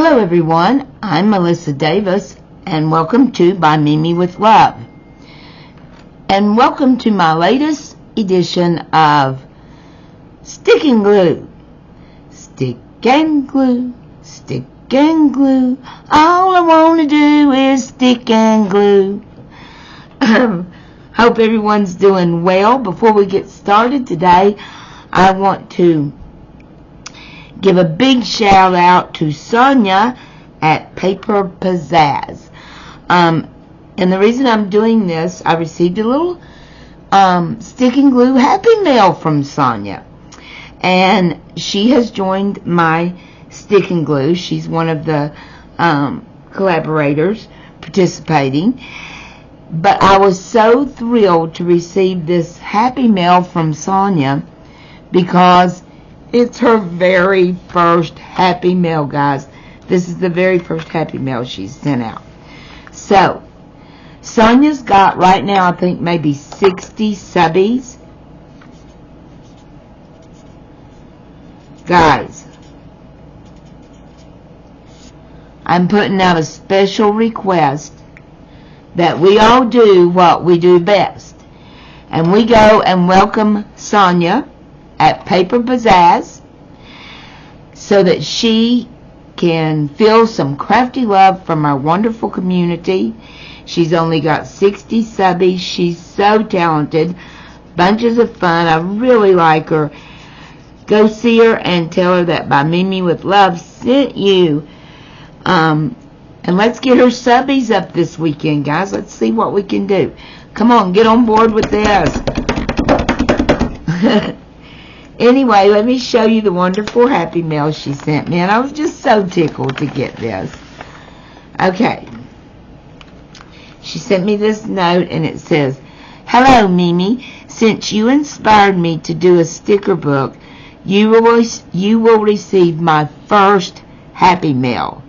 Hello everyone, I'm Melissa Davis and welcome to By Mimi with Love. And welcome to my latest edition of Stick and Glue. Stick and glue, stick and glue. All I want to do is stick and glue. Hope everyone's doing well. Before we get started today, I want to give a big shout out to Sonia at Paper Pizzazz. And the reason I'm doing this, I received a little stick and glue happy mail from Sonia. And she has joined my stick and glue. She's one of the collaborators participating. But I was so thrilled to receive this happy mail from Sonia because it's her very first happy mail, guys. This is the very first happy mail she's sent out. So, Sonia's got right now, I think, maybe 60 subbies. Guys, I'm putting out a special request that we all do what we do best. And we go and welcome Sonia at Paper Pizzazz so that she can feel some crafty love from our wonderful community. She's only got 60 subbies. She's so talented. Bunches of fun. I really like her. Go see her and tell her that By Mimi with Love sent you. And let's get her subbies up this weekend, guys. Let's see what we can do. Come on, get on board with this. Anyway, let me show you the wonderful happy mail she sent me. And I was just so tickled to get this. Okay. She sent me this note and it says, "Hello, Mimi. Since you inspired me to do a sticker book, you will receive my first happy mail.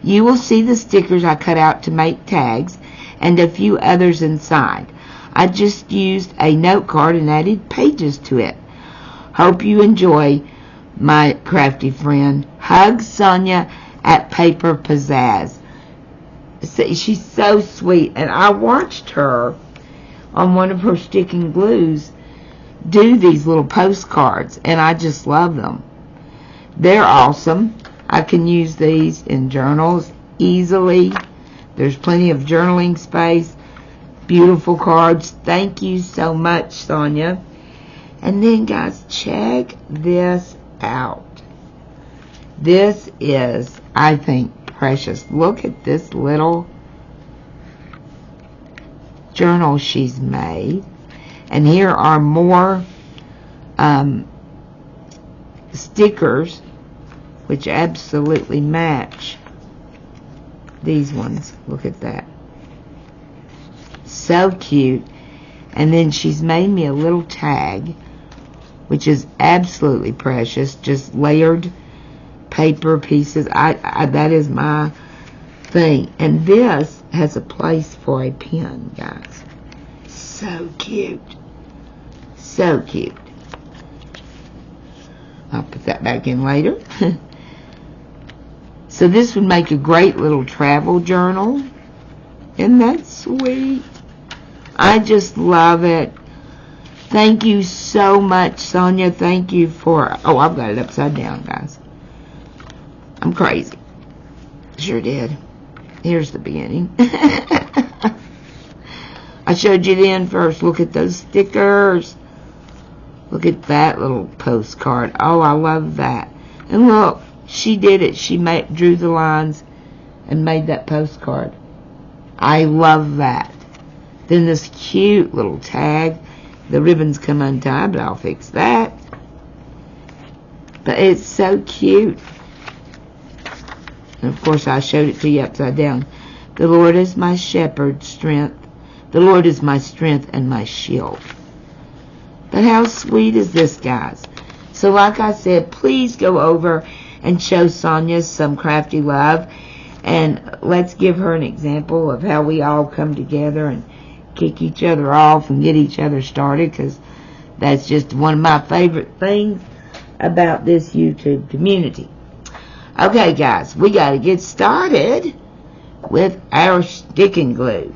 You will see the stickers I cut out to make tags and a few others inside. I just used a note card and added pages to it. Hope you enjoy, my crafty friend. Hugs, Sonia at Paper Pizzazz." She's so sweet. And I watched her on one of her stick and glues do these little postcards. And I just love them. They're awesome. I can use these in journals easily. There's plenty of journaling space. Beautiful cards. Thank you so much, Sonia. And then, guys, check this out. This is, I think, precious. Look at this little journal she's made. And here are more stickers, which absolutely match these ones. Look at that. So cute. And then she's made me a little tag, which is absolutely precious. Just layered paper pieces. That is my thing. And this has a place for a pen, guys. So cute. So cute. I'll put that back in later. So this would make a great little travel journal. Isn't that sweet? I just love it. Thank you so much, Sonia. Thank you for... Oh, I've got it upside down, guys. I'm crazy. Sure did. Here's the beginning. I showed you the end first. Look at those stickers. Look at that little postcard. Oh, I love that. And look, she did it. She drew the lines and made that postcard. I love that. Then this cute little tag. The ribbons come untied, but I'll fix that. But it's so cute. And of course, I showed it to you upside down. The Lord is my shepherd, strength. The Lord is my strength and my shield. But how sweet is this, guys? So like I said, please go over and show Sonia some crafty love. And let's give her an example of how we all come together and kick each other off and get each other started, because that's just one of my favorite things about this YouTube community. Okay, guys, we got to get started with our sticking glue.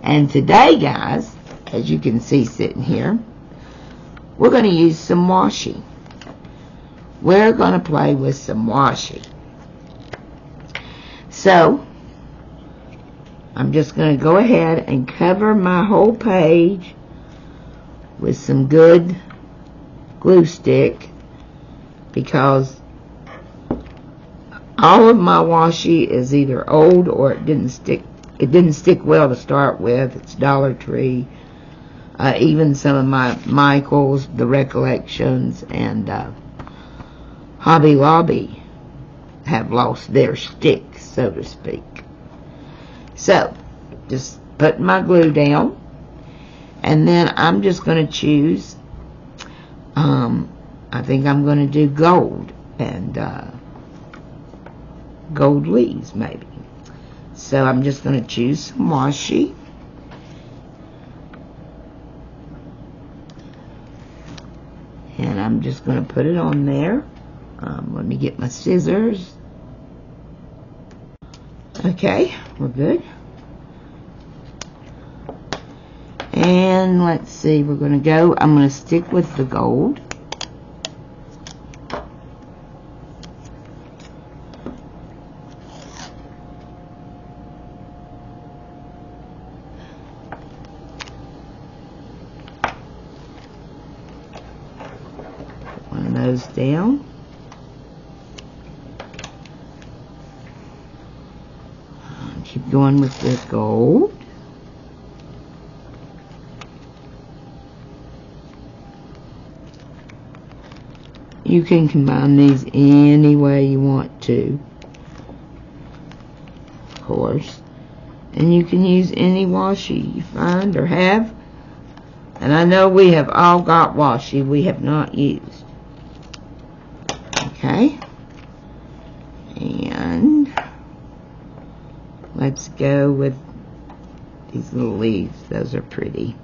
And today, guys, as you can see sitting here, we're going to use some washi. We're going to play with some washi. So, I'm just going to go ahead and cover my whole page with some good glue stick, because all of my washi is either old or it didn't stick well to start with. It's Dollar Tree. Even some of my Michaels, the Recollections, and Hobby Lobby have lost their stick, so to speak. So, just put my glue down, and then I'm just going to choose, I think I'm going to do gold, and gold leaves maybe. So I'm just going to choose some washi. And I'm just going to put it on there. Let me get my scissors. Okay, we're good. And let's see, we're going to go, I'm going to stick with the gold. One of those down. Keep going with the gold. You can combine these any way you want to, of course. And you can use any washi you find or have. And I know we have all got washi we have not used. Okay. And let's go with these little leaves. Those are pretty.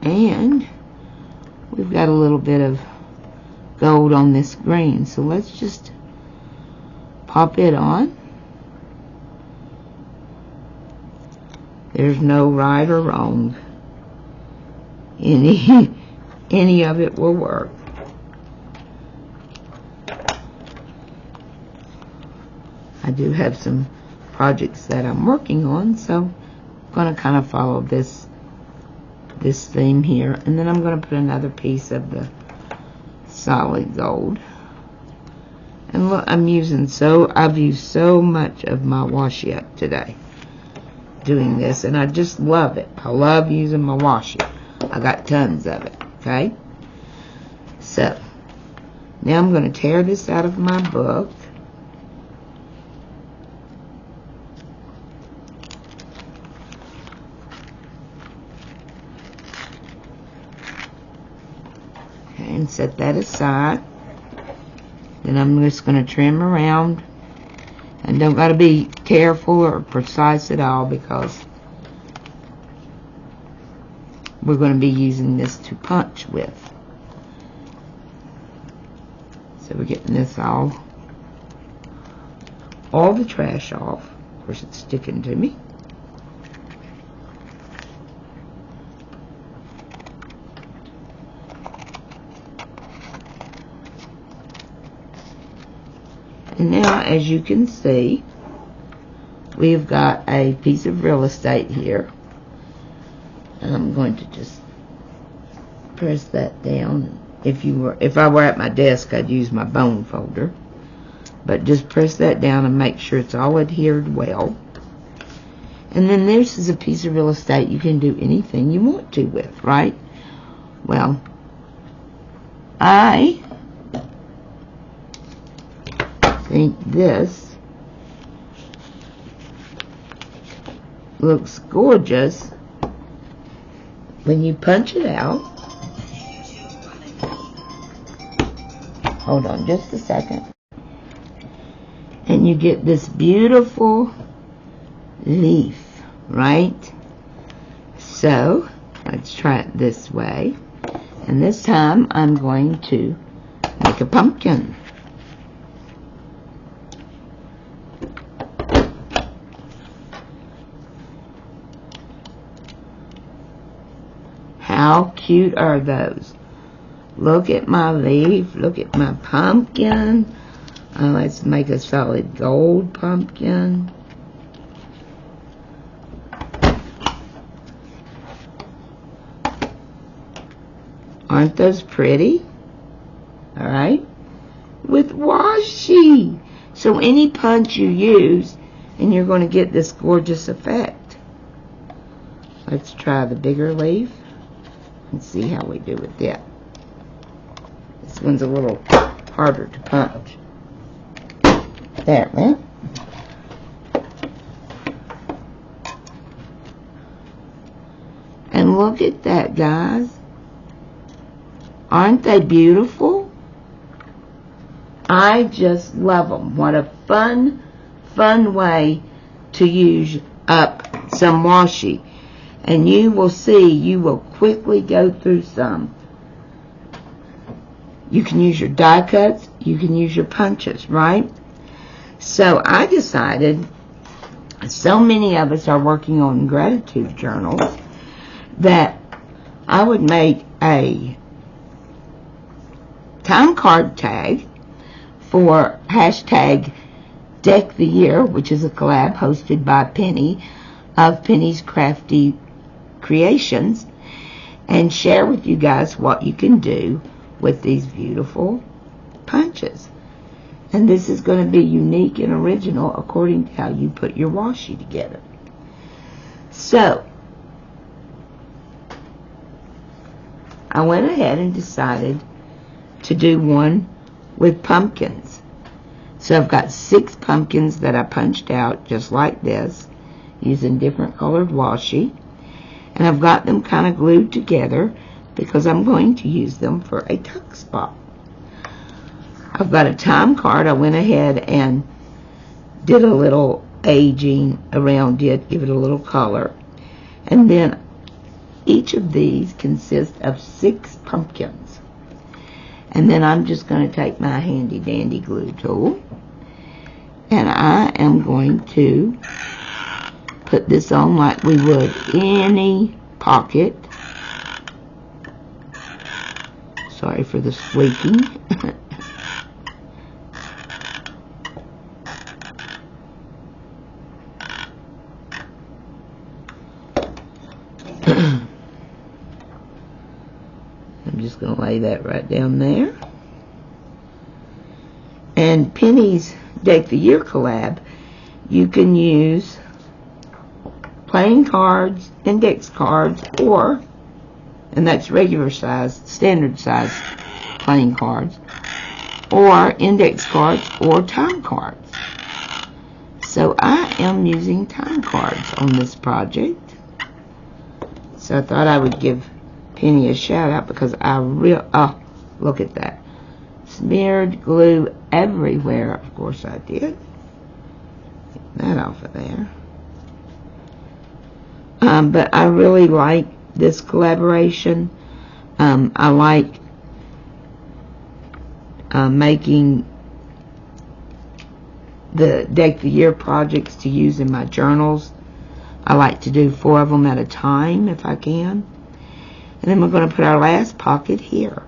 And we've got a little bit of gold on this green, so let's just pop it on. There's no right or wrong. Any of it will work. I do have some projects that I'm working on, so I'm going to kind of follow this theme here, and then I'm going to put another piece of the solid gold. And look, I've used so much of my washi up today doing this, and I just love it. I love using my washi. I got tons of it. Okay, so now I'm going to tear this out of my book. And set that aside. Then I'm just going to trim around, and don't got to be careful or precise at all, because we're going to be using this to punch with. So we're getting this all the trash off. Of course, it's sticking to me. And now, as you can see, we've got a piece of real estate here. And I'm going to just press that down. If I were at my desk, I'd use my bone folder. But just press that down and make sure it's all adhered well. And then this is a piece of real estate you can do anything you want to with, right? Well, I think this looks gorgeous when you punch it out. Hold on just a second. And you get this beautiful leaf, right? So Let's try it this way. And this time I'm going to make a pumpkin. How cute are those? Look at my leaf. Look at my pumpkin. Let's make a solid gold pumpkin. Aren't those pretty? Alright. With washi. So any punch you use, and you're going to get this gorgeous effect. Let's try the bigger leaf and see how we do with that. This one's a little harder to punch. There, man. And look at that, guys. Aren't they beautiful? I just love them. What a fun way to use up some washi. And you will see, you will quickly go through some. You can use your die cuts, you can use your punches, right? So I decided, so many of us are working on gratitude journals, that I would make a time card tag for hashtag Deck the Year, which is a collab hosted by Penny of Penny's Crafty Creations, and share with you guys what you can do with these beautiful punches. And this is going to be unique and original according to how you put your washi together. So I went ahead and decided to do one with pumpkins. So I've got 6 pumpkins that I punched out just like this, using different colored washi. And I've got them kind of glued together because I'm going to use them for a tuck spot. I've got a time card. I went ahead and did a little aging around it, give it a little color. And then each of these consists of 6 pumpkins. And then I'm just going to take my handy dandy glue tool, and I am going to put this on like we would any pocket. Sorry for the squeaking. I'm just going to lay that right down there. And Penny's Deck the Year collab, you can use plain cards, index cards, or, and that's regular size, standard size plain cards, or index cards, or time cards. So I am using time cards on this project. So I thought I would give Penny a shout out because I look at that. Smeared glue everywhere. Of course I did. Get that off of there. But I really like this collaboration. I like making the Deck the Year projects to use in my journals. I like to do 4 of them at a time if I can. And then we're going to put our last pocket here.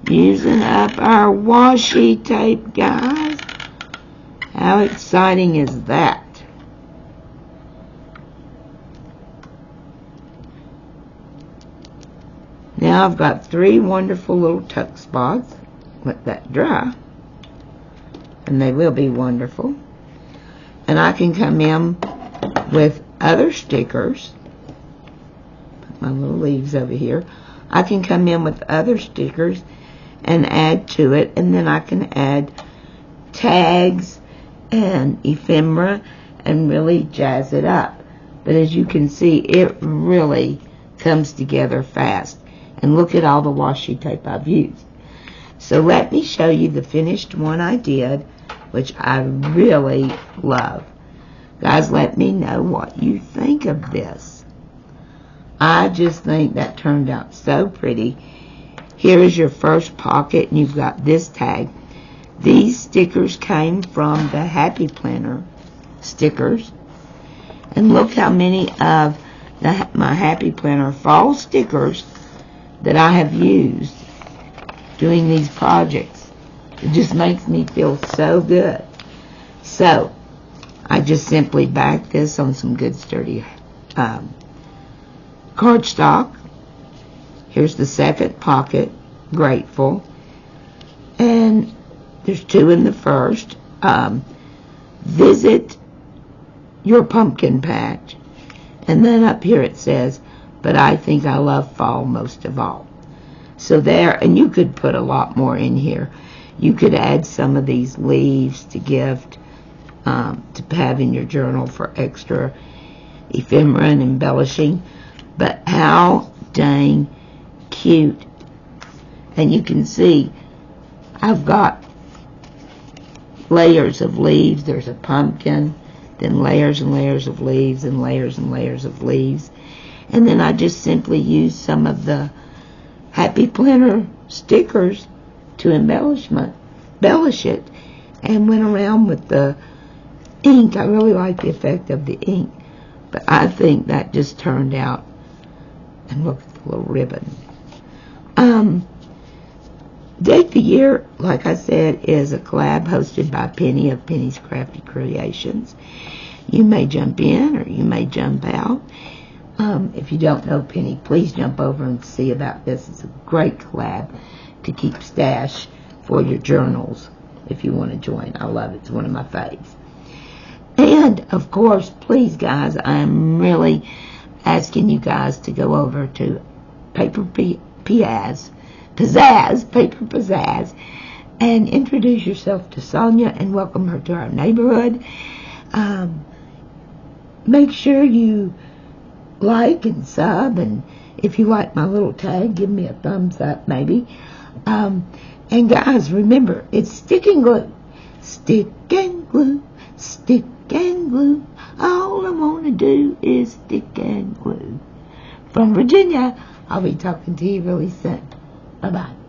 Using up our washi tape, guys. How exciting is that? Now I've got 3 wonderful little tuck spots. Let that dry. And they will be wonderful. And I can come in with other stickers. Put my little leaves over here. I can come in with other stickers and add to it, and then I can add tags and ephemera and really jazz it up. But as you can see, it really comes together fast. And look at all the washi tape I've used. So let me show you the finished one I did which I really love. Guys, let me know what you think of this. I just think that turned out so pretty. Here is your first pocket, and you've got this tag. These stickers came from the Happy Planner stickers. And look how many of my Happy Planner fall stickers that I have used doing these projects. It just makes me feel so good. So, I just simply back this on some good sturdy cardstock. Here's the second pocket, grateful. And there's two in the first. Visit your pumpkin patch. And then up here it says, but I think I love fall most of all. So there, and you could put a lot more in here. You could add some of these leaves to gift, to have in your journal for extra ephemera and embellishing. But how dang cute. And you can see I've got layers of leaves. There's a pumpkin, then layers and layers of leaves, and layers of leaves. And then I just simply used some of the Happy Planner stickers to embellish it, and went around with the ink. I really like the effect of the ink, but I think that just turned out. And look at the little ribbon. Date the Year, like I said, is a collab hosted by Penny of Penny's Crafty Creations. You may jump in or you may jump out. If you don't know Penny, please jump over and see about this. It's a great collab to keep stash for your journals if you want to join. I love it. It's one of my faves. And, of course, please, guys, I'm really asking you guys to go over to Paper Pizzazz, and introduce yourself to Sonia and welcome her to our neighborhood. Make sure you like and sub, and if you like my little tag, give me a thumbs up maybe. And guys, remember, it's stick and glue. Stick and glue, stick and glue. All I want to do is stick and glue. From Virginia, I'll be talking to you really soon. Bye-bye.